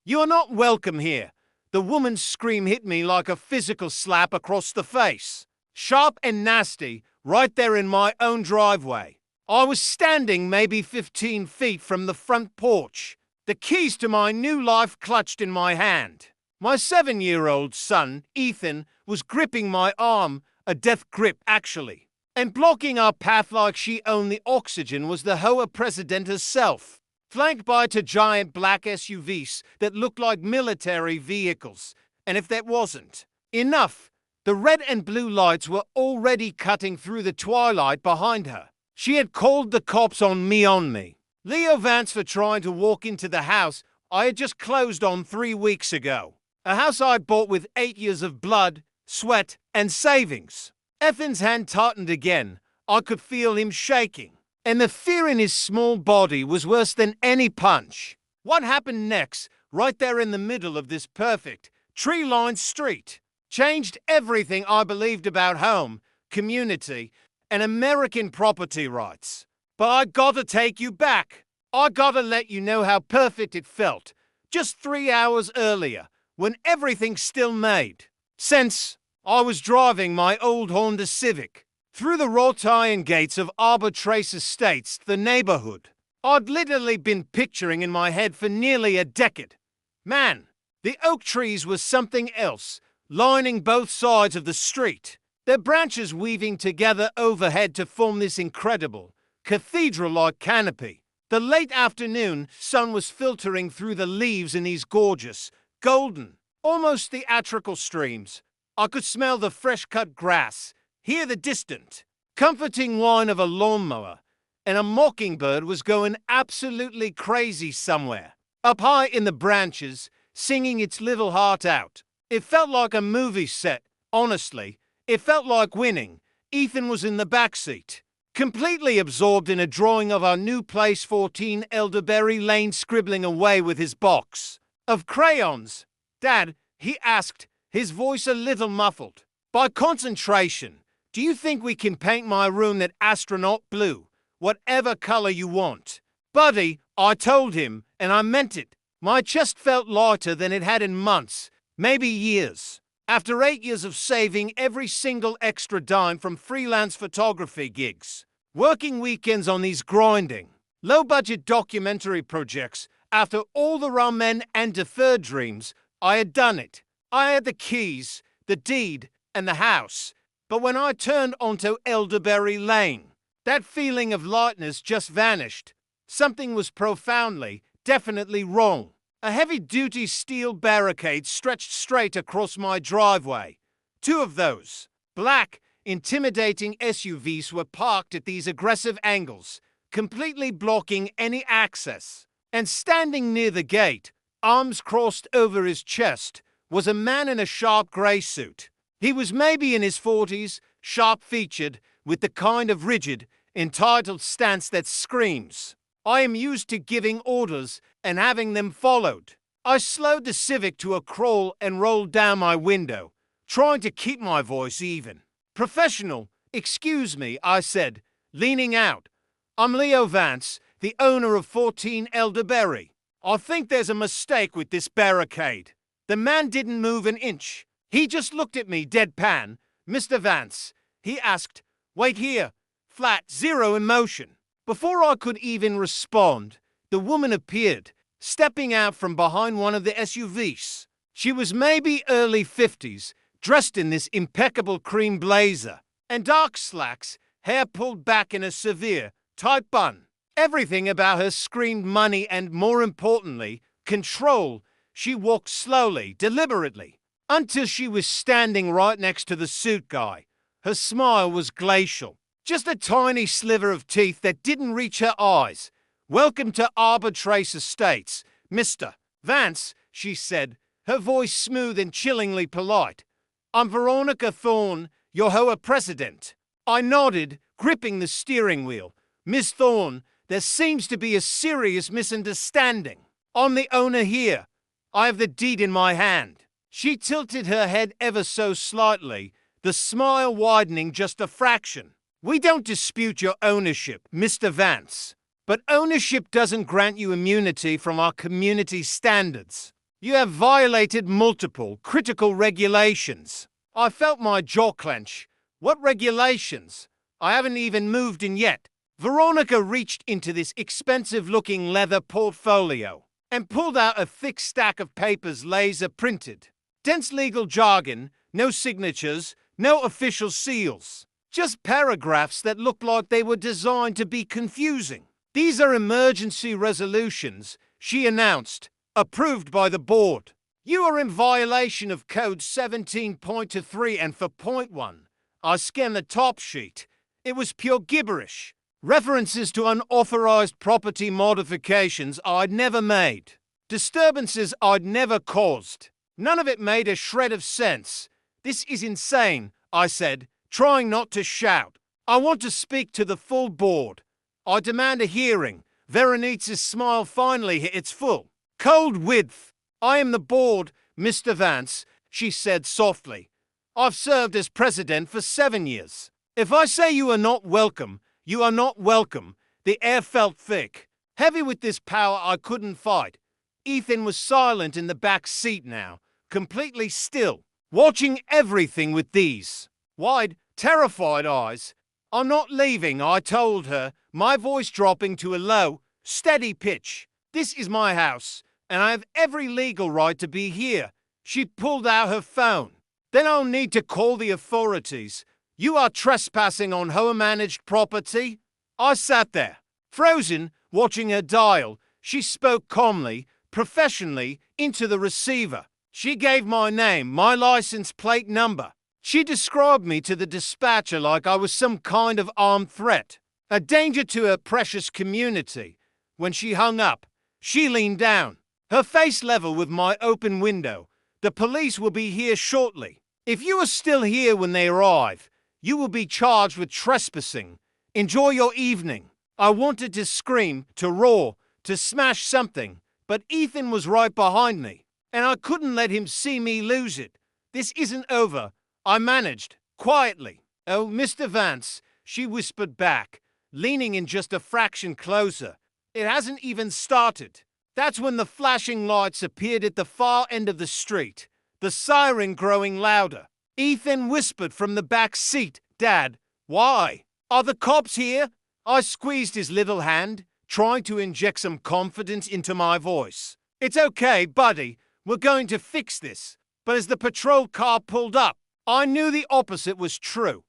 "You're not welcome here." The woman's scream hit me like a physical slap across the face. Sharp and nasty, right there in my own driveway. I was standing maybe 15 feet from the front porch, the keys to my new life clutched in my hand. My 7-year-old son, Ethan, was gripping my arm, a death grip actually. And blocking our path like she owned the oxygen was the Hoa president herself, flanked by two giant black SUVs that looked like military vehicles. And if that wasn't enough, the red and blue lights were already cutting through the twilight behind her. She had called the cops on me. Leo Vance for trying to walk into the house I had just closed on 3 weeks ago. A house I'd bought with 8 years of blood, sweat, and savings. Ethan's hand tightened again. I could feel him shaking. And the fear in his small body was worse than any punch. What happened next, right there in the middle of this perfect, tree-lined street, changed everything I believed about home, community, and American property rights. But I gotta take you back. I gotta let you know how perfect it felt, just 3 hours earlier, when everything still made sense. I was driving my old Honda Civic through the wrought iron gates of Arbor Trace Estates, the neighborhood I'd literally been picturing in my head for nearly a decade. Man, the oak trees were something else, lining both sides of the street, their branches weaving together overhead to form this incredible, cathedral-like canopy. The late afternoon sun was filtering through the leaves in these gorgeous, golden, almost theatrical streams. I could smell the fresh-cut grass, hear the distant, comforting whine of a lawnmower, and a mockingbird was going absolutely crazy somewhere, up high in the branches, singing its little heart out. It felt like a movie set, honestly. It felt like winning. Ethan was in the backseat, completely absorbed in a drawing of our new place 14 Elderberry Lane, scribbling away with his box of crayons. "Dad," he asked, his voice a little muffled by concentration, "do you think we can paint my room that astronaut blue, whatever color you want?" "Buddy," I told him, and I meant it. My chest felt lighter than it had in months, maybe years. After 8 years of saving every single extra dime from freelance photography gigs, working weekends on these grinding, low-budget documentary projects, after all the ramen and deferred dreams, I had done it. I had the keys, the deed, and the house. But when I turned onto Elderberry Lane, that feeling of lightness just vanished. Something was profoundly, definitely wrong. A heavy-duty steel barricade stretched straight across my driveway. 2 of those black, intimidating SUVs were parked at these aggressive angles, completely blocking any access. And standing near the gate, arms crossed over his chest, was a man in a sharp grey suit. He was maybe in his 40s, sharp-featured, with the kind of rigid, entitled stance that screams, "I am used to giving orders and having them followed." I slowed the Civic to a crawl and rolled down my window, trying to keep my voice even. "Professional, excuse me," I said, leaning out. "I'm Leo Vance, the owner of 14 Elderberry. I think there's a mistake with this barricade." The man didn't move an inch. He just looked at me deadpan. "Mr. Vance," he asked, "wait here." Flat, zero emotion. Before I could even respond, the woman appeared, stepping out from behind one of the SUVs. She was maybe early 50s, dressed in this impeccable cream blazer and dark slacks, hair pulled back in a severe, tight bun. Everything about her screamed money and, more importantly, control. She walked slowly, deliberately, until she was standing right next to the suit guy. Her smile was glacial, just a tiny sliver of teeth that didn't reach her eyes. "Welcome to Arbor Trace Estates, Mr. Vance," she said, her voice smooth and chillingly polite. "I'm Veronica Thorne, your Hoa president." I nodded, gripping the steering wheel. "Miss Thorne, there seems to be a serious misunderstanding. I'm the owner here. I have the deed in my hand." She tilted her head ever so slightly, the smile widening just a fraction. "We don't dispute your ownership, Mr. Vance, but ownership doesn't grant you immunity from our community standards." You have violated multiple critical regulations. I felt my jaw clench. What regulations? I haven't even moved in yet. Veronica reached into this expensive-looking leather portfolio and pulled out a thick stack of papers laser printed. Dense legal jargon, no signatures, no official seals. Just paragraphs that looked like they were designed to be confusing. These are emergency resolutions, she announced, approved by the board. You are in violation of Code 17.3 and for point 1. I scanned the top sheet. It was pure gibberish. References to unauthorized property modifications I'd never made. Disturbances I'd never caused. None of it made a shred of sense. This is insane, I said, trying not to shout. I want to speak to the full board. I demand a hearing. Veronika's smile finally hit its full. Cold width. I am the board, Mr. Vance, she said softly. I've served as president for 7 years. If I say you are not welcome, you are not welcome. The air felt thick, heavy with this power I couldn't fight. Ethan was silent in the back seat now, completely still, watching everything with these wide, terrified eyes. I'm not leaving, I told her, my voice dropping to a low, steady pitch. This is my house, and I have every legal right to be here. She pulled out her phone. Then I'll need to call the authorities. You are trespassing on her-managed property? I sat there, frozen, watching her dial. She spoke calmly, professionally, into the receiver. She gave my name, my license plate number. She described me to the dispatcher like I was some kind of armed threat, a danger to her precious community. When she hung up, she leaned down, her face level with my open window. The police will be here shortly. If you are still here when they arrive, you will be charged with trespassing. Enjoy your evening. I wanted to scream, to roar, to smash something, but Ethan was right behind me, and I couldn't let him see me lose it. This isn't over, I managed, quietly. Oh, Mr. Vance, she whispered back, leaning in just a fraction closer. It hasn't even started. That's when the flashing lights appeared at the far end of the street, the siren growing louder. Ethan whispered from the back seat, Dad, why? Are the cops here? I squeezed his little hand, trying to inject some confidence into my voice. It's okay, buddy. We're going to fix this. But as the patrol car pulled up, I knew the opposite was true.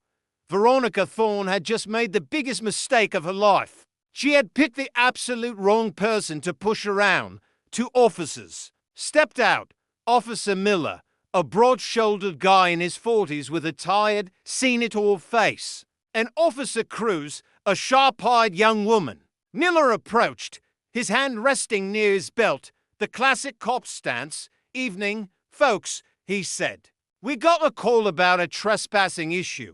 Veronica Thorne had just made the biggest mistake of her life. She had picked the absolute wrong person to push around. 2 officers stepped out. Officer Miller, a broad-shouldered guy in his 40s with a tired, seen-it-all face, and Officer Cruz, a sharp-eyed young woman. Miller approached, his hand resting near his belt, the classic cop stance. Evening, folks, he said. We got a call about a trespassing issue.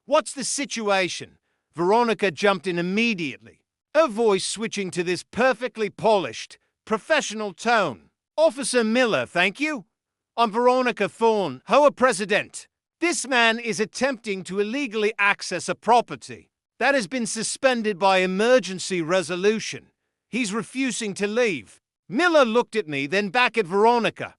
What's the situation? Veronica jumped in immediately, her voice switching to this perfectly polished, professional tone. Officer Miller, thank you. I'm Veronica Thorne, HOA President. This man is attempting to illegally access a property that has been suspended by emergency resolution. He's refusing to leave. Miller looked at me, then back at Veronica.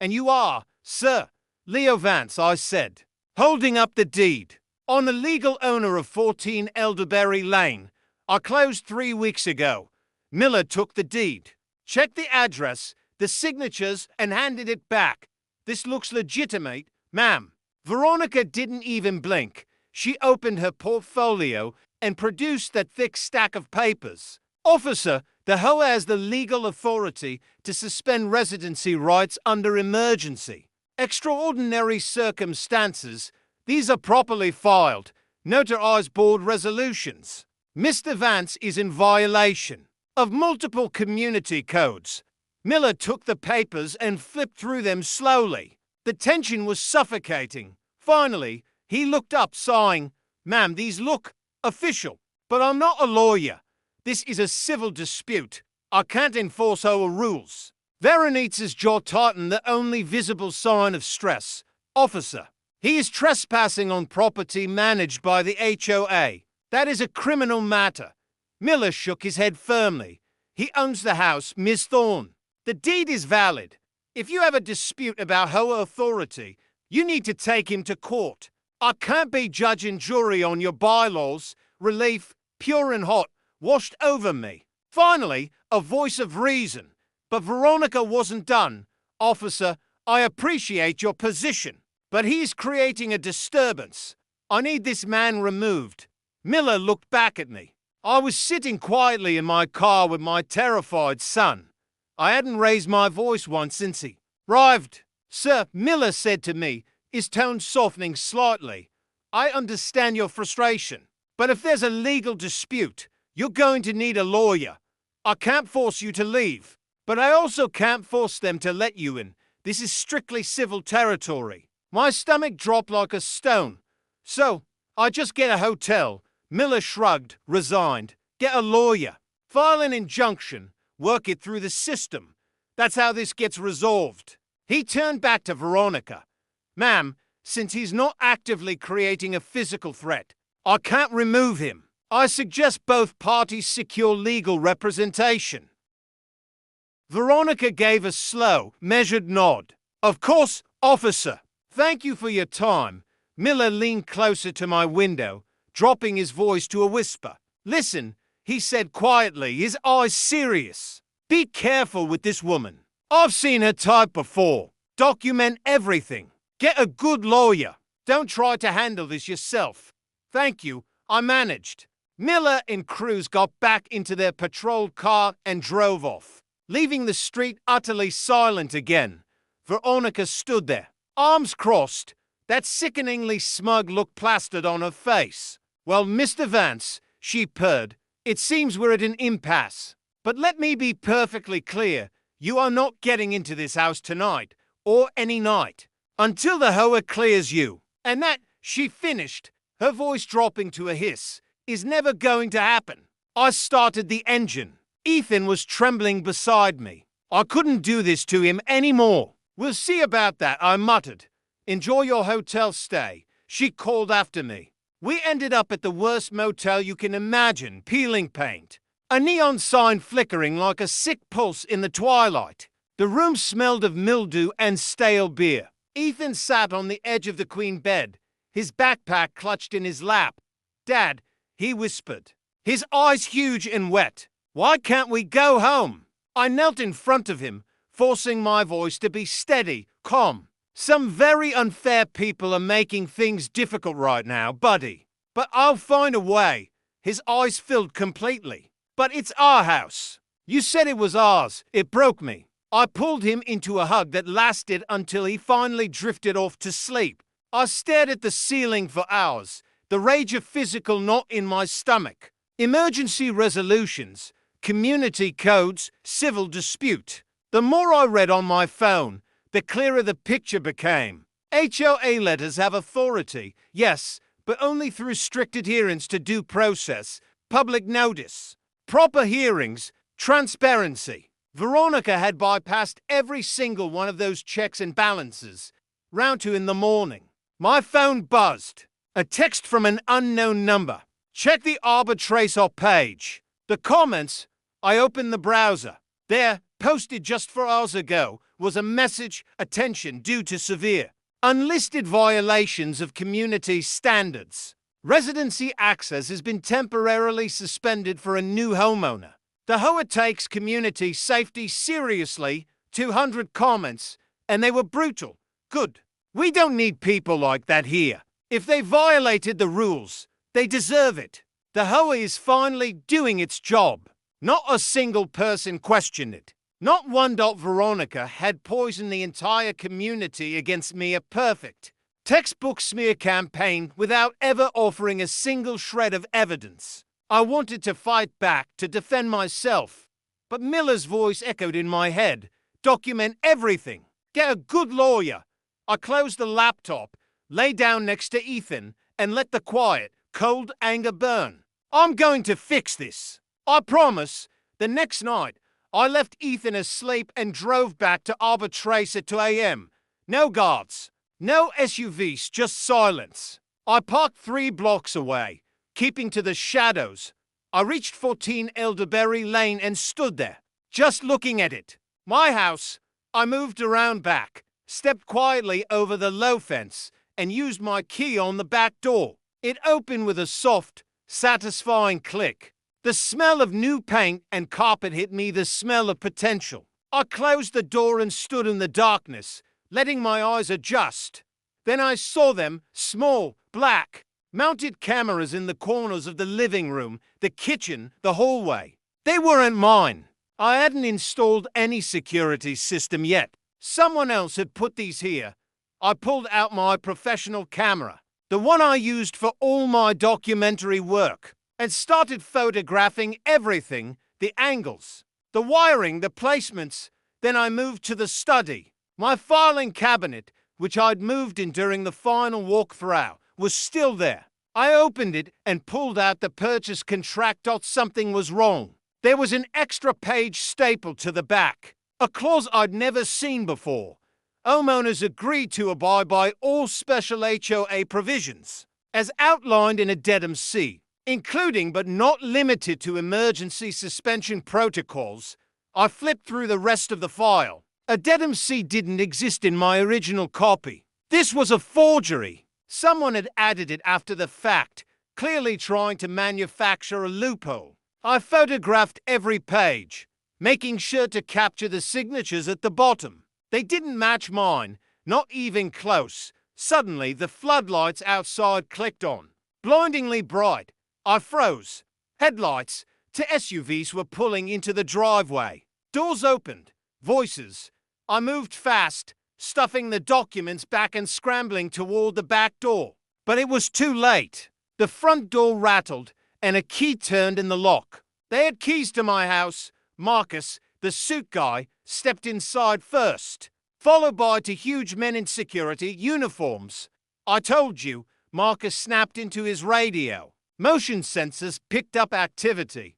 And you are, sir, Leo Vance, I said, holding up the deed. I'm the legal owner of 14 Elderberry Lane. I closed 3 weeks ago. Miller took the deed, checked the address, the signatures, and handed it back. This looks legitimate, ma'am. Veronica didn't even blink. She opened her portfolio and produced that thick stack of papers. Officer, the HOA has the legal authority to suspend residency rights under emergency. Extraordinary circumstances. These are properly filed, notarized board resolutions. Mr. Vance is in violation of multiple community codes. Miller took the papers and flipped through them slowly. The tension was suffocating. Finally, he looked up, sighing. Ma'am, these look official, but I'm not a lawyer. This is a civil dispute. I can't enforce our rules. Veronika's jaw tightened, the only visible sign of stress. Officer, he is trespassing on property managed by the HOA. That is a criminal matter. Miller shook his head firmly. He owns the house, Miss Thorne. The deed is valid. If you have a dispute about Hoa authority, you need to take him to court. I can't be judge and jury on your bylaws. Relief, pure and hot, washed over me. Finally, a voice of reason. But Veronica wasn't done. Officer, I appreciate your position, but he's creating a disturbance. I need this man removed. Miller looked back at me. I was sitting quietly in my car with my terrified son. I hadn't raised my voice once since he arrived. Sir, Miller said to me, his tone softening slightly. I understand your frustration, but if there's a legal dispute, you're going to need a lawyer. I can't force you to leave, but I also can't force them to let you in. This is strictly civil territory. My stomach dropped like a stone. So, I just get a hotel. Miller shrugged, resigned. Get a lawyer. File an injunction. Work it through the system. That's how this gets resolved. He turned back to Veronica. Ma'am, since he's not actively creating a physical threat, I can't remove him. I suggest both parties secure legal representation. Veronica gave a slow, measured nod. Of course, officer. Thank you for your time. Miller leaned closer to my window, dropping his voice to a whisper. Listen, he said quietly, his eyes serious. Be careful with this woman. I've seen her type before. Document everything. Get a good lawyer. Don't try to handle this yourself. Thank you, I managed. Miller and Cruz got back into their patrol car and drove off, leaving the street utterly silent again. Veronica stood there, arms crossed, that sickeningly smug look plastered on her face. Well, Mr. Vance, she purred, it seems we're at an impasse. But let me be perfectly clear, you are not getting into this house tonight, or any night, until the Hoa clears you. And that, she finished, her voice dropping to a hiss, is never going to happen. I started the engine. Ethan was trembling beside me. I couldn't do this to him anymore. We'll see about that, I muttered. Enjoy your hotel stay, she called after me. We ended up at the worst motel you can imagine, peeling paint. A neon sign flickering like a sick pulse in the twilight. The room smelled of mildew and stale beer. Ethan sat on the edge of the queen bed, his backpack clutched in his lap. Dad, he whispered, his eyes huge and wet. Why can't we go home? I knelt in front of him, forcing my voice to be steady, calm. Some very unfair people are making things difficult right now, buddy. But I'll find a way. His eyes filled completely. But it's our house. You said it was ours. It broke me. I pulled him into a hug that lasted until he finally drifted off to sleep. I stared at the ceiling for hours, the rage of physical knot in my stomach. Emergency resolutions, community codes, civil dispute. The more I read on my phone, the clearer the picture became. HOA letters have authority, yes, but only through strict adherence to due process, public notice, proper hearings, transparency. Veronica had bypassed every single one of those checks and balances. Round to in the morning. My phone buzzed. A text from an unknown number. Check the Arbitrator page. The comments. I opened the browser. There, posted just 4 hours ago, was a message, attention due to severe, unlisted violations of community standards. Residency access has been temporarily suspended for a new homeowner. The Hoa takes community safety seriously. 200 comments, and they were brutal. Good. We don't need people like that here. If they violated the rules, they deserve it. The Hoa is finally doing its job. Not a single person questioned it. Not one. Veronica had poisoned the entire community against me, a perfect textbook smear campaign without ever offering a single shred of evidence. I wanted to fight back, to defend myself. But Miller's voice echoed in my head. Document everything. Get a good lawyer. I closed the laptop, lay down next to Ethan, and let the quiet, cold anger burn. I'm going to fix this. I promise. The next night, I left Ethan asleep and drove back to Arbitrace at 2 a.m. No guards, no SUVs, just silence. I parked 3 blocks away, keeping to the shadows. I reached 14 Elderberry Lane and stood there, just looking at it. My house. I moved around back, stepped quietly over the low fence, and used my key on the back door. It opened with a soft, satisfying click. The smell of new paint and carpet hit me, the smell of potential. I closed the door and stood in the darkness, letting my eyes adjust. Then I saw them, small, black, mounted cameras in the corners of the living room, the kitchen, the hallway. They weren't mine. I hadn't installed any security system yet. Someone else had put these here. I pulled out my professional camera, the one I used for all my documentary work, and started photographing everything, the angles, the wiring, the placements. Then I moved to the study. My filing cabinet, which I'd moved in during the final walkthrough, was still there. I opened it and pulled out the purchase contract. Something was wrong. There was an extra page stapled to the back, a clause I'd never seen before. Homeowners agreed to abide by all special HOA provisions, as outlined in Addendum C, including but not limited to emergency suspension protocols. I flipped through the rest of the file. Addendum C didn't exist in my original copy. This was a forgery. Someone had added it after the fact, clearly trying to manufacture a loophole. I photographed every page, making sure to capture the signatures at the bottom. They didn't match mine, not even close. Suddenly, the floodlights outside clicked on. Blindingly bright. I froze. Headlights to SUVs were pulling into the driveway. Doors opened. Voices. I moved fast, stuffing the documents back and scrambling toward the back door. But it was too late. The front door rattled, and a key turned in the lock. They had keys to my house. Marcus, the suit guy, stepped inside first, followed by two huge men in security uniforms. I told you, Marcus snapped into his radio. Motion sensors picked up activity.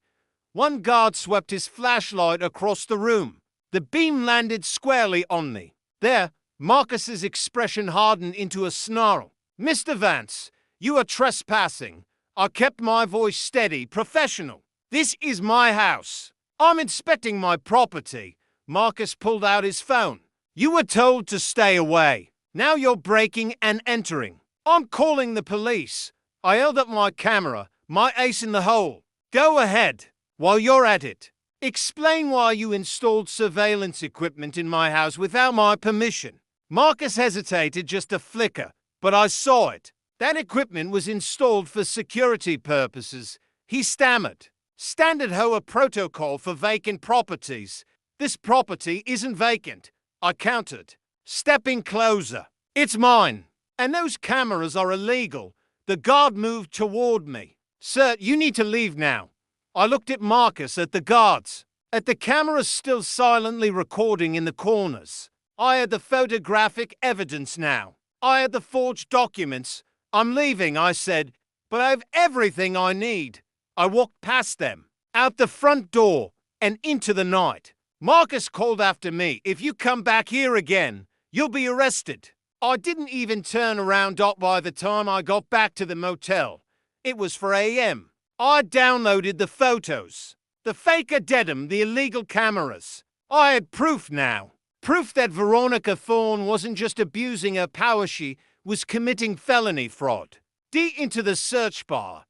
One guard swept his flashlight across the room. The beam landed squarely on me. There, Marcus's expression hardened into a snarl. "Mr. Vance, you are trespassing." I kept my voice steady, professional. "This is my house. I'm inspecting my property." Marcus pulled out his phone. "You were told to stay away. Now you're breaking and entering. I'm calling the police." I held up my camera, my ace in the hole. "Go ahead. While you're at it, explain why you installed surveillance equipment in my house without my permission." Marcus hesitated just a flicker, but I saw it. That equipment was installed for security purposes. He stammered. "Standard HOA protocol for vacant properties. This property isn't vacant," I countered, stepping closer. "It's mine, and those cameras are illegal." The guard moved toward me. "Sir, you need to leave now." I looked at Marcus, at the guards, at the cameras still silently recording in the corners. I had the photographic evidence now. I had the forged documents. "I'm leaving," I said, "but I have everything I need." I walked past them, out the front door, and into the night. Marcus called after me, "If you come back here again, you'll be arrested." I didn't even turn around. By the time I got back to the motel, it was 4 a.m. I downloaded the photos, the fake addendum, the illegal cameras. I had proof now. Proof that Veronica Thorne wasn't just abusing her power, she was committing felony fraud. Into the search bar.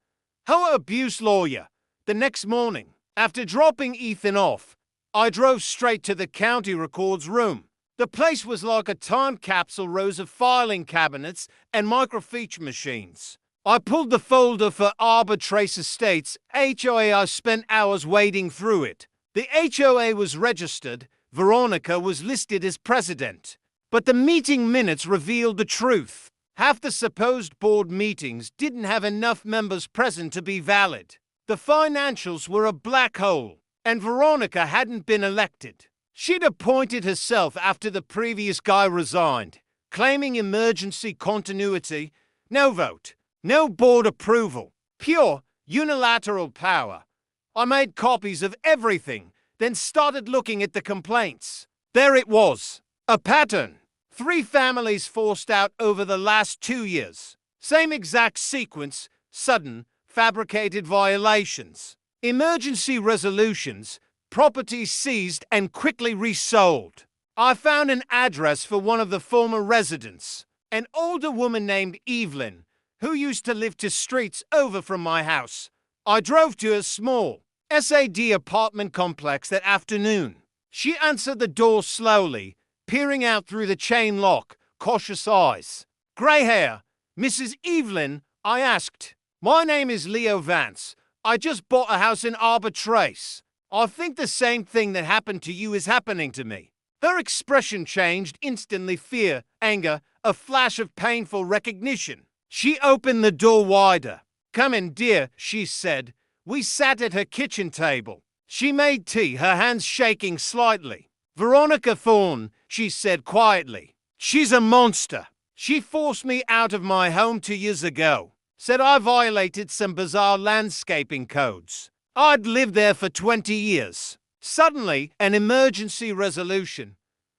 HOA abuse lawyer. The next morning, after dropping Ethan off, I drove straight to the county records room. The place was like a time capsule, rows of filing cabinets and microfiche machines. I pulled the folder for Arbor Trace Estates HOA. I spent hours wading through it. The HOA was registered. Veronica was listed as president. But the meeting minutes revealed the truth. Half the supposed board meetings didn't have enough members present to be valid. The financials were a black hole, and Veronica hadn't been elected. She'd appointed herself after the previous guy resigned, claiming emergency continuity. No vote, no board approval, pure unilateral power. I made copies of everything, then started looking at the complaints. There it was, a pattern. 3 families forced out over the last 2 years. Same exact sequence, sudden, fabricated violations. Emergency resolutions, properties seized and quickly resold. I found an address for one of the former residents, an older woman named Evelyn, who used to live 2 streets over from my house. I drove to a small SAD apartment complex that afternoon. She answered the door slowly, peering out through the chain lock, cautious eyes. "Grey hair, Mrs. Evelyn?" I asked. "My name is Leo Vance. I just bought a house in Arbor Trace. I think the same thing that happened to you is happening to me." Her expression changed instantly: fear, anger, a flash of painful recognition. She opened the door wider. "Come in, dear," she said. We sat at her kitchen table. She made tea, her hands shaking slightly. "Veronica Thorne," she said quietly. "She's a monster. She forced me out of my home 2 years ago. Said I violated some bizarre landscaping codes. I'd lived there for 20 years. Suddenly, an emergency resolution.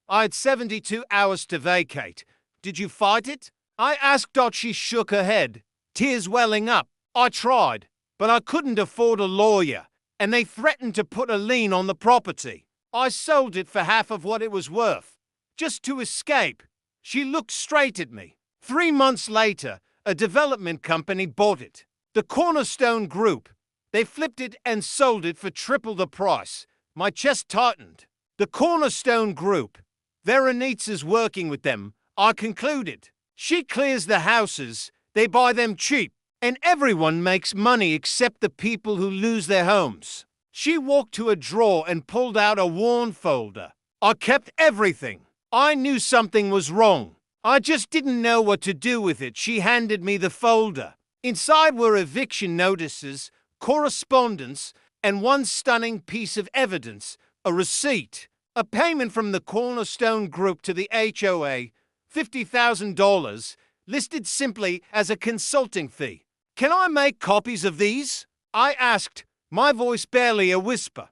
I had 72 hours to vacate. Did you fight it?" I asked. She shook her head, tears welling up. "I tried, but I couldn't afford a lawyer, and they threatened to put a lien on the property. I sold it for half of what it was worth, just to escape." She looked straight at me. 3 months later, a development company bought it. The Cornerstone Group. They flipped it and sold it for triple the price. My chest tightened. The Cornerstone Group. Veronique's working with them, I concluded. She clears the houses, they buy them cheap, and everyone makes money except the people who lose their homes. She walked to a drawer and pulled out a worn folder. I kept everything. I knew something was wrong. I just didn't know what to do with it. She handed me the folder. Inside were eviction notices, correspondence, and one stunning piece of evidence, a receipt. A payment from the Cornerstone Group to the HOA, $50,000, listed simply as a consulting fee. "Can I make copies of these?" I asked, my voice barely a whisper.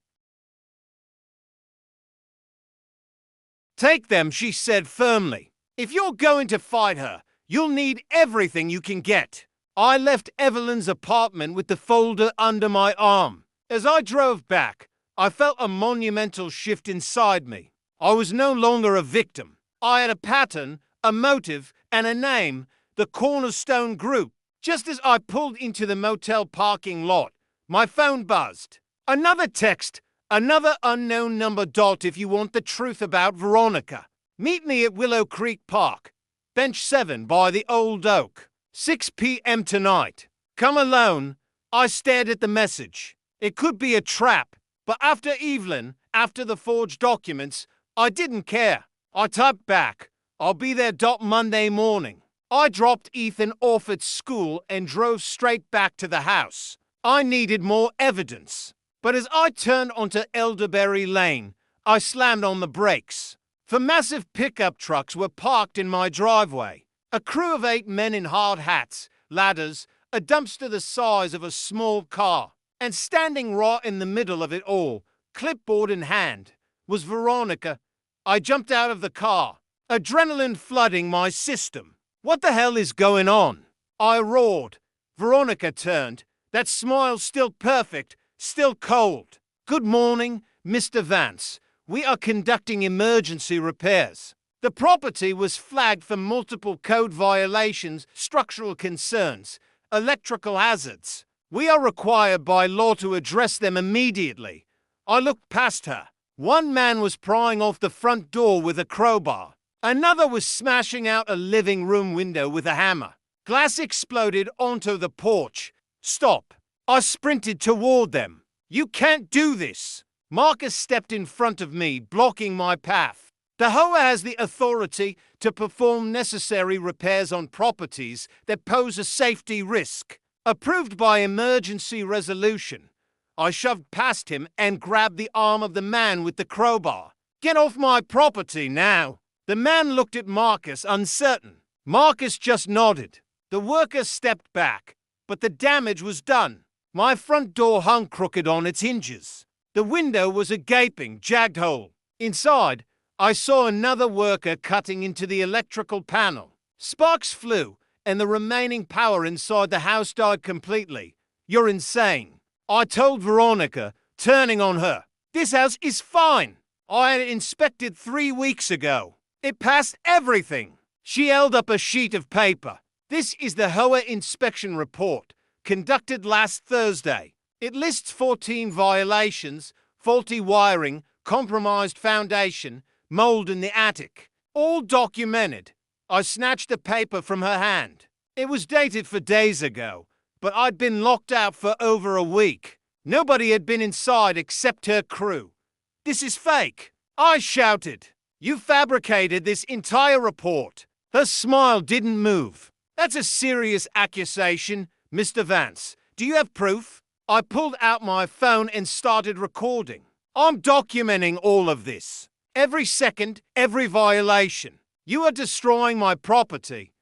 "Take them," she said firmly. "If you're going to fight her, you'll need everything you can get." I left Evelyn's apartment with the folder under my arm. As I drove back, I felt a monumental shift inside me. I was no longer a victim. I had a pattern, a motive, and a name: the Cornerstone Group. Just as I pulled into the motel parking lot, my phone buzzed. Another text, another unknown number. "If you want the truth about Veronica, meet me at Willow Creek Park, bench 7 by the old oak, 6 p.m. tonight. Come alone." I stared at the message. It could be a trap. But after Evelyn, after the forged documents, I didn't care. I typed back, "I'll be there. Monday morning." I dropped Ethan off at school and drove straight back to the house. I needed more evidence. But as I turned onto Elderberry Lane, I slammed on the brakes. For massive pickup trucks were parked in my driveway. A crew of 8 men in hard hats, ladders, a dumpster the size of a small car. And standing right in the middle of it all, clipboard in hand, was Veronica. I jumped out of the car, adrenaline flooding my system. "What the hell is going on?" I roared. Veronica turned, that smile still perfect, still cold. "Good morning, Mr. Vance. We are conducting emergency repairs." The property was flagged for multiple code violations, structural concerns, electrical hazards. "We are required by law to address them immediately." I looked past her. One man was prying off the front door with a crowbar. Another was smashing out a living room window with a hammer. Glass exploded onto the porch. "Stop." I sprinted toward them. "You can't do this." Marcus stepped in front of me, blocking my path. The HOA has the authority to perform necessary repairs on properties that pose a safety risk. Approved by emergency resolution. I shoved past him and grabbed the arm of the man with the crowbar. "Get off my property now." The man looked at Marcus, uncertain. Marcus just nodded. The worker stepped back, but the damage was done. My front door hung crooked on its hinges. The window was a gaping, jagged hole. Inside, I saw another worker cutting into the electrical panel. Sparks flew, and the remaining power inside the house died completely. "You're insane," I told Veronica, turning on her. "This house is fine." I had it inspected 3 weeks ago. It passed everything. She held up a sheet of paper. This is the HOA inspection report, conducted last Thursday. It lists 14 violations: faulty wiring, compromised foundation, mold in the attic. All documented. I snatched the paper from her hand. It was dated 4 days ago, but I'd been locked out for over a week. Nobody had been inside except her crew. This is fake. I shouted. You fabricated this entire report. Her smile didn't move. That's a serious accusation, Mr. Vance. Do you have proof? I pulled out my phone and started recording. I'm documenting all of this. Every second, every violation. You are destroying my property.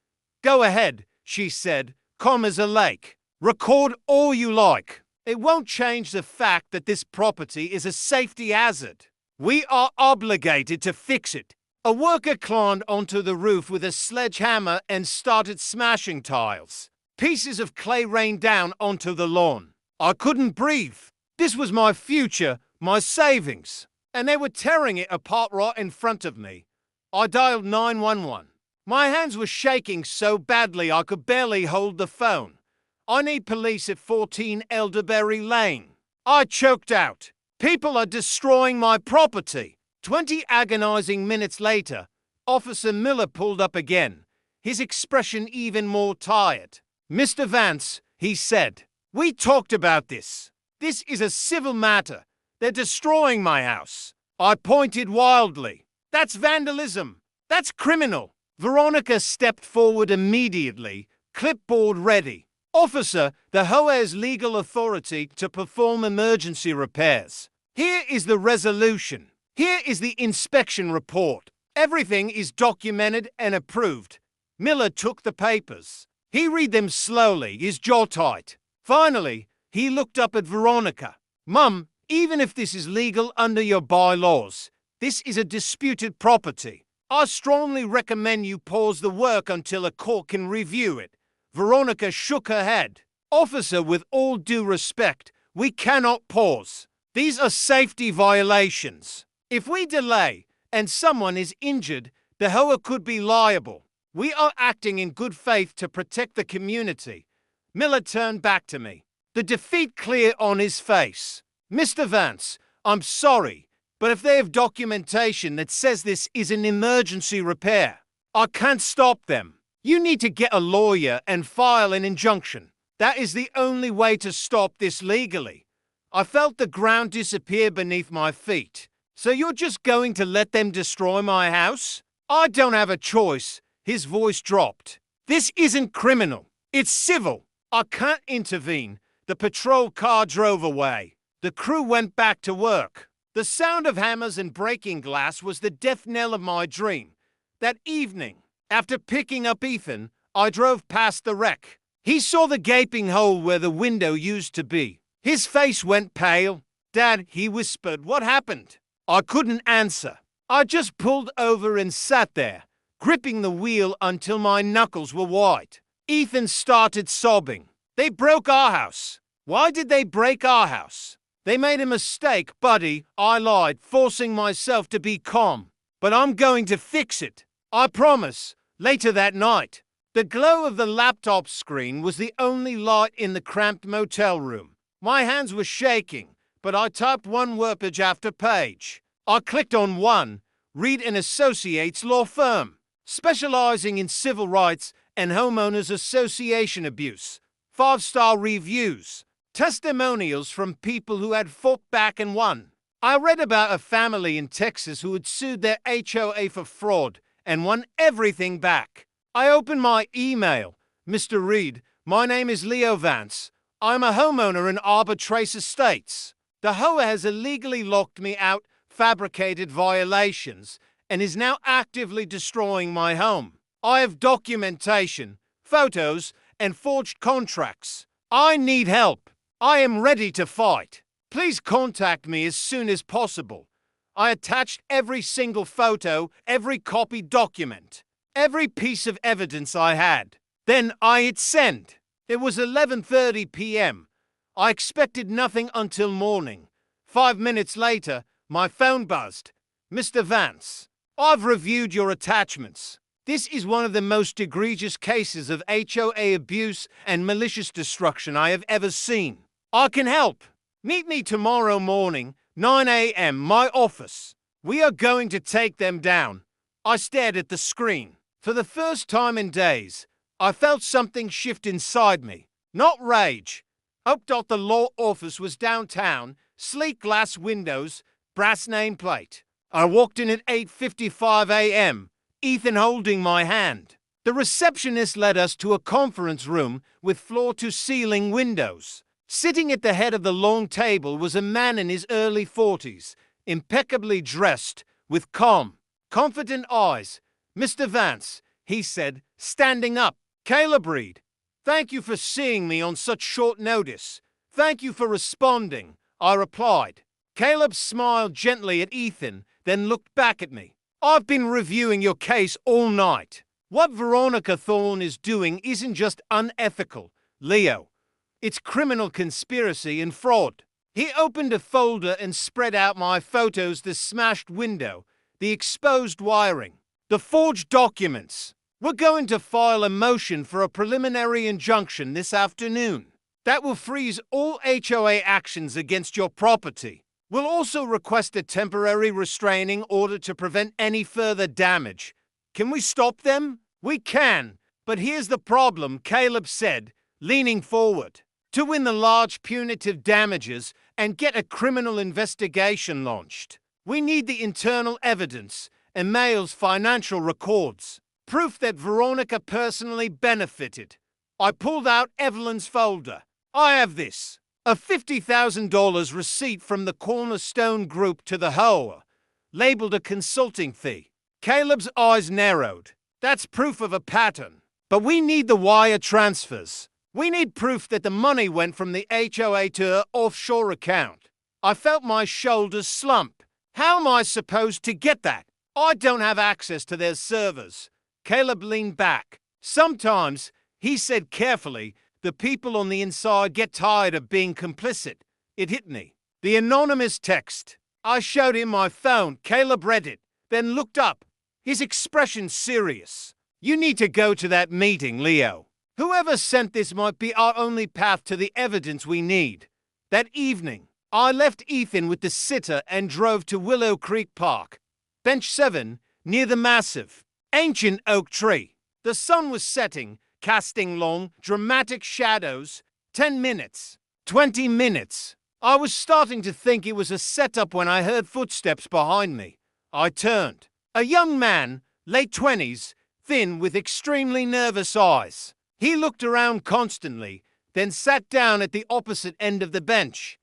Go ahead, she said, calm as a lake. Record all you like. It won't change the fact that this property is a safety hazard. We are obligated to fix it. A worker climbed onto the roof with a sledgehammer and started smashing tiles. Pieces of clay rained down onto the lawn. I couldn't breathe. This was my future, my savings. And they were tearing it apart right in front of me. I dialed 911. My hands were shaking so badly I could barely hold the phone. I need police at 14 Elderberry Lane. I choked out. People are destroying my property. 20 agonizing minutes later, Officer Miller pulled up again, his expression even more tired. Mr. Vance, he said, we talked about this. This is a civil matter. They're destroying my house. I pointed wildly. That's vandalism. That's criminal. Veronica stepped forward immediately, clipboard ready. Officer, the HOA has legal authority to perform emergency repairs. Here is the resolution. Here is the inspection report. Everything is documented and approved. Miller took the papers. He read them slowly, his jaw tight. Finally, he looked up at Veronica. Mum, even if this is legal under your bylaws, this is a disputed property. I strongly recommend you pause the work until a court can review it. Veronica shook her head. Officer, with all due respect, we cannot pause. These are safety violations. If we delay and someone is injured, the HOA could be liable. We are acting in good faith to protect the community. Miller turned back to me, the defeat clear on his face. Mr. Vance, I'm sorry, but if they have documentation that says this is an emergency repair, I can't stop them. You need to get a lawyer and file an injunction. That is the only way to stop this legally. I felt the ground disappear beneath my feet. So you're just going to let them destroy my house? I don't have a choice. His voice dropped. This isn't criminal. It's civil. I can't intervene. The patrol car drove away. The crew went back to work. The sound of hammers and breaking glass was the death knell of my dream. That evening, after picking up Ethan, I drove past the wreck. He saw the gaping hole where the window used to be. His face went pale. Dad, he whispered, what happened? I couldn't answer. I just pulled over and sat there, gripping the wheel until my knuckles were white. Ethan started sobbing. They broke our house. Why did they break our house? They made a mistake, buddy. I lied, forcing myself to be calm. But I'm going to fix it. I promise. Later that night, the glow of the laptop screen was the only light in the cramped motel room. My hands were shaking, but I typed one word page after page. I clicked on one, Reed and Associates Law Firm, specializing in civil rights and homeowners association abuse. 5-star reviews, testimonials from people who had fought back and won. I read about a family in Texas who had sued their HOA for fraud and won everything back. I opened my email. Mr. Reed, my name is Leo Vance. I'm a homeowner in Arbor Trace Estates. The HOA has illegally locked me out, fabricated violations, and is now actively destroying my home. I have documentation, photos, and forged contracts. I need help. I am ready to fight. Please contact me as soon as possible. I attached every single photo, every copied document, every piece of evidence I had. Then I hit send. It was 11:30 p.m. I expected nothing until morning. 5 minutes later, my phone buzzed. Mr. Vance, I've reviewed your attachments. This is one of the most egregious cases of HOA abuse and malicious destruction I have ever seen. I can help. Meet me tomorrow morning, 9 a.m., my office. We are going to take them down. I stared at the screen. For the first time in days, I felt something shift inside me. Not rage. The law office was downtown, sleek glass windows, brass nameplate. I walked in at 8:55 a.m., Ethan holding my hand. The receptionist led us to a conference room with floor-to-ceiling windows. Sitting at the head of the long table was a man in his early 40s, impeccably dressed, with calm, confident eyes. Mr. Vance, he said, standing up. Caleb Reed, thank you for seeing me on such short notice. Thank you for responding, I replied. Caleb smiled gently at Ethan, then looked back at me. I've been reviewing your case all night. What Veronica Thorne is doing isn't just unethical, Leo. It's criminal conspiracy and fraud. He opened a folder and spread out my photos, the smashed window, the exposed wiring, the forged documents. We're going to file a motion for a preliminary injunction this afternoon. That will freeze all HOA actions against your property. We'll also request a temporary restraining order to prevent any further damage. Can we stop them? We can, but here's the problem, Caleb said, leaning forward. To win the large punitive damages and get a criminal investigation launched, we need the internal evidence, Emmail's financial records, proof that Veronica personally benefited. I pulled out Evelyn's folder. I have this. A $50,000 receipt from the Cornerstone Group to the HOA, labeled a consulting fee. Caleb's eyes narrowed. That's proof of a pattern. But we need the wire transfers. We need proof that the money went from the HOA to her offshore account. I felt my shoulders slump. How am I supposed to get that? I don't have access to their servers. Caleb leaned back. Sometimes, he said carefully, the people on the inside get tired of being complicit. It hit me. The anonymous text. I showed him my phone. Caleb read it, then looked up. His expression serious. You need to go to that meeting, Leo. Whoever sent this might be our only path to the evidence we need. That evening, I left Ethan with the sitter and drove to Willow Creek Park. Bench 7, near the massive, ancient oak tree. The sun was setting, casting long, dramatic shadows. 10 minutes. 20 minutes. I was starting to think it was a setup when I heard footsteps behind me. I turned. A young man, late 20s, thin with extremely nervous eyes. He looked around constantly, then sat down at the opposite end of the bench.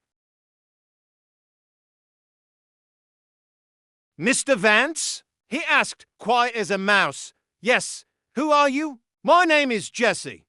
Mr. Vance? He asked, quiet as a mouse. Yes. Who are you? My name is Jesse.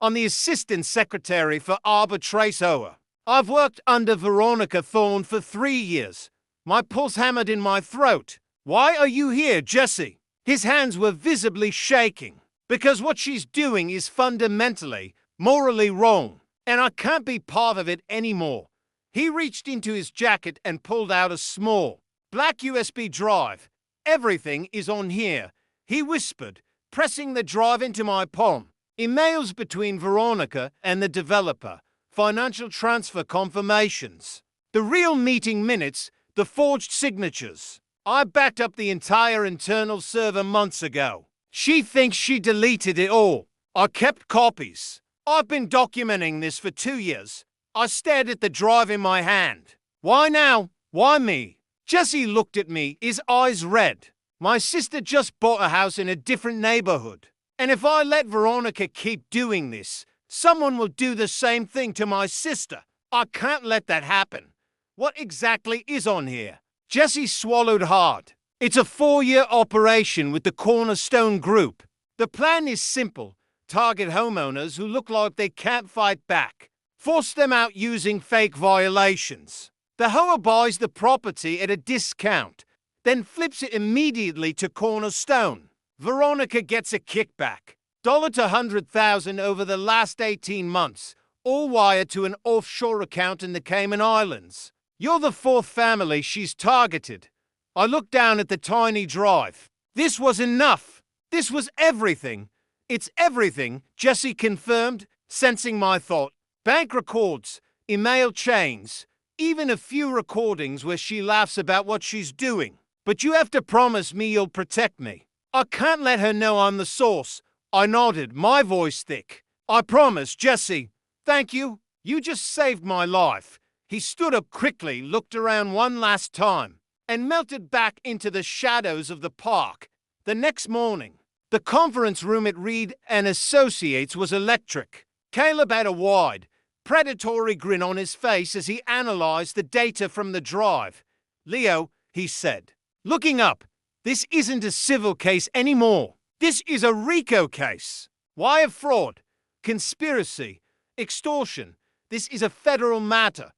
I'm the assistant secretary for Arbor Trace HOA. I've worked under Veronica Thorne for 3 years. My pulse hammered in my throat. Why are you here, Jesse? His hands were visibly shaking. Because what she's doing is fundamentally, morally wrong, and I can't be part of it anymore. He reached into his jacket and pulled out a small, black USB drive. Everything is on here, he whispered, pressing the drive into my palm. Emails between Veronica and the developer, financial transfer confirmations, the real meeting minutes, the forged signatures. I backed up the entire internal server months ago. She thinks she deleted it all. I kept copies. I've been documenting this for 2 years. I stared at the drive in my hand. Why now? Why me? Jesse looked at me, his eyes red. My sister just bought a house in a different neighborhood. And if I let Veronica keep doing this, someone will do the same thing to my sister. I can't let that happen. What exactly is on here? Jesse swallowed hard. It's a 4-year operation with the Cornerstone Group. The plan is simple. Target homeowners who look like they can't fight back. Force them out using fake violations. The HOA buys the property at a discount, then flips it immediately to Cornerstone. Veronica gets a kickback. $1 to $100,000 over the last 18 months, all wired to an offshore account in the Cayman Islands. You're the 4th family she's targeted. I looked down at the tiny drive. This was enough. This was everything. It's everything, Jesse confirmed, sensing my thought. Bank records, email chains, even a few recordings where she laughs about what she's doing. But you have to promise me you'll protect me. I can't let her know I'm the source. I nodded, my voice thick. I promise, Jesse. Thank you. You just saved my life. He stood up quickly, looked around one last time, and melted back into the shadows of the park. The next morning, the conference room at Reed and Associates was electric. Caleb had a wide, predatory grin on his face as he analyzed the data from the drive. Leo, he said, looking up, this isn't a civil case anymore. This is a RICO case. Wire fraud, conspiracy, extortion. This is a federal matter.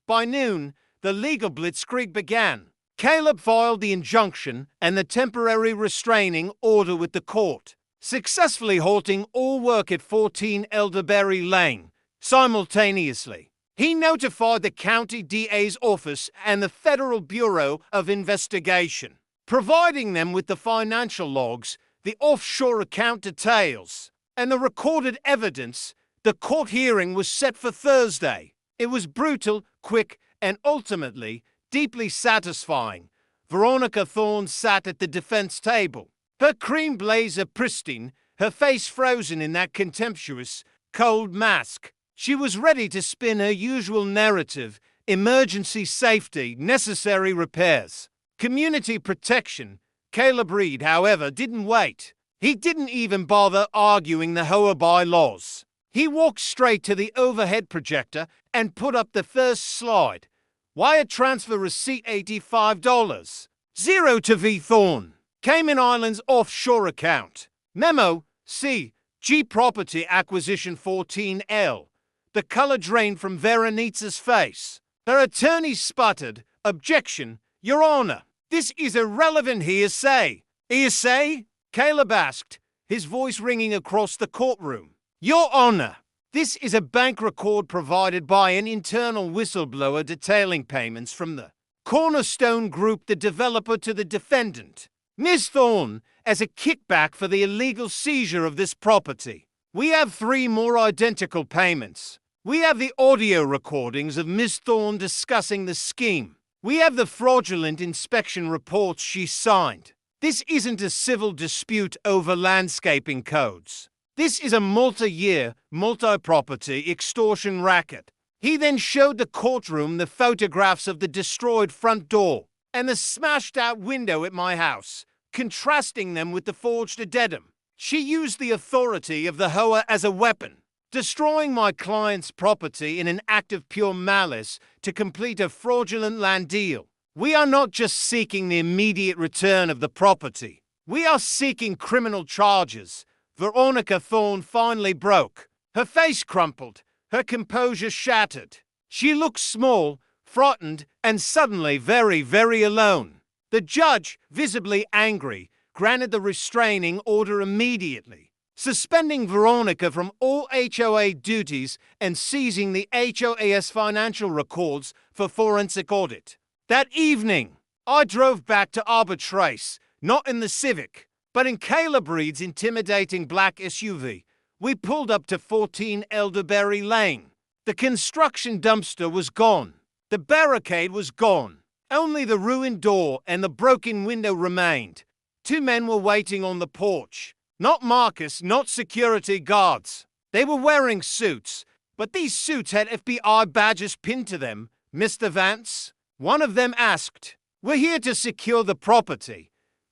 By noon, the legal blitzkrieg began. Caleb filed the injunction and the temporary restraining order with the court, successfully halting all work at 14 Elderberry Lane simultaneously. He notified the county DA's office and the Federal Bureau of Investigation, providing them with the financial logs, the offshore account details, and the recorded evidence. The court hearing was set for Thursday. It was brutal, quick, and ultimately deeply satisfying. Veronica Thorne sat at the defense table, her cream blazer pristine, her face frozen in that contemptuous, cold mask. She was ready to spin her usual narrative: emergency safety, necessary repairs, community protection. Caleb Reed, however, didn't wait. He didn't even bother arguing the HOA bylaws. He walked straight to the overhead projector and put up the first slide. Wire transfer receipt $85. Zero to V. Thorne. Cayman Islands offshore account. Memo, C. G property acquisition 14L. The color drained from Veronita's face. Her attorney sputtered, objection, Your Honor, this is irrelevant hearsay. Hearsay? Caleb asked, his voice ringing across the courtroom. Your Honor, this is a bank record provided by an internal whistleblower detailing payments from the Cornerstone Group, the developer, to the defendant, Ms. Thorne, as a kickback for the illegal seizure of this property. We have 3 more identical payments. We have the audio recordings of Ms. Thorne discussing the scheme. We have the fraudulent inspection reports she signed. This isn't a civil dispute over landscaping codes. This is a multi-year, multi-property extortion racket. He then showed the courtroom the photographs of the destroyed front door and the smashed-out window at my house, contrasting them with the forged addendum. She used the authority of the HOA as a weapon, destroying my client's property in an act of pure malice to complete a fraudulent land deal. We are not just seeking the immediate return of the property. We are seeking criminal charges. Veronica Thorne finally broke. Her face crumpled, her composure shattered. She looked small, frightened, and suddenly very, very alone. The judge, visibly angry, granted the restraining order immediately, suspending Veronica from all HOA duties and seizing the HOA's financial records for forensic audit. That evening, I drove back to Arbor Trace, not in the Civic, but in Caleb Reed's intimidating black SUV. We pulled up to 14 Elderberry Lane. The construction dumpster was gone. The barricade was gone. Only the ruined door and the broken window remained. 2 men were waiting on the porch. Not Marcus, not security guards. They were wearing suits, but these suits had FBI badges pinned to them. Mr. Vance? One of them asked. We're here to secure the property.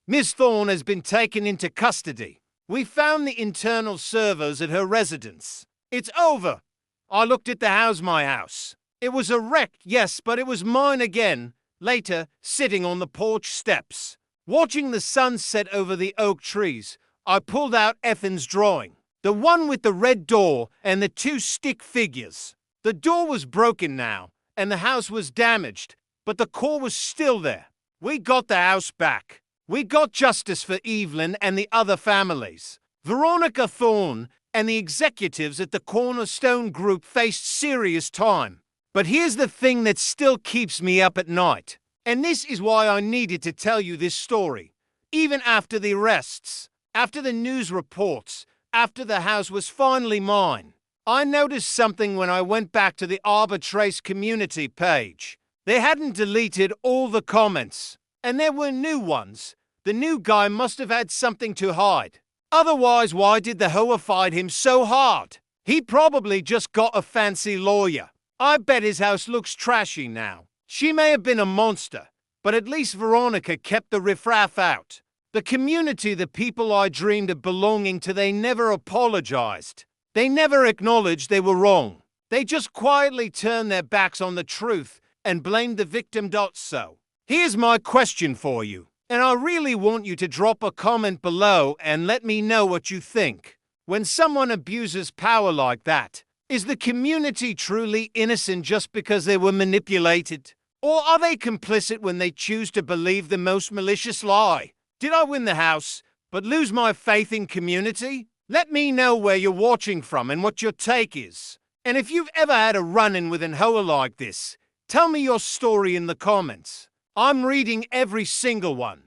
Miss Thorne has been taken into custody. We found the internal servers at her residence. It's over. I looked at the house, my house. It was a wreck, yes, but it was mine again. Later, sitting on the porch steps, watching the sun set over the oak trees, I pulled out Ethan's drawing. The one with the red door and the 2 stick figures. The door was broken now, and the house was damaged, but the core was still there. We got the house back. We got justice for Evelyn and the other families. Veronica Thorne and the executives at the Cornerstone Group faced serious time. But here's the thing that still keeps me up at night. And this is why I needed to tell you this story. Even after the arrests, after the news reports, after the house was finally mine, I noticed something when I went back to the Arbor Trace community page. They hadn't deleted all the comments, and there were new ones. The new guy must have had something to hide. Otherwise, why did the Hoa fight him so hard? He probably just got a fancy lawyer. I bet his house looks trashy now. She may have been a monster, but at least Veronica kept the riffraff out. The community, the people I dreamed of belonging to, they never apologized. They never acknowledged they were wrong. They just quietly turned their backs on the truth and blamed the victim. So, here's my question for you, and I really want you to drop a comment below and let me know what you think. When someone abuses power like that, is the community truly innocent just because they were manipulated? Or are they complicit when they choose to believe the most malicious lie? Did I win the house, but lose my faith in community? Let me know where you're watching from and what your take is. And if you've ever had a run-in with an Hoa like this, tell me your story in the comments. I'm reading every single one.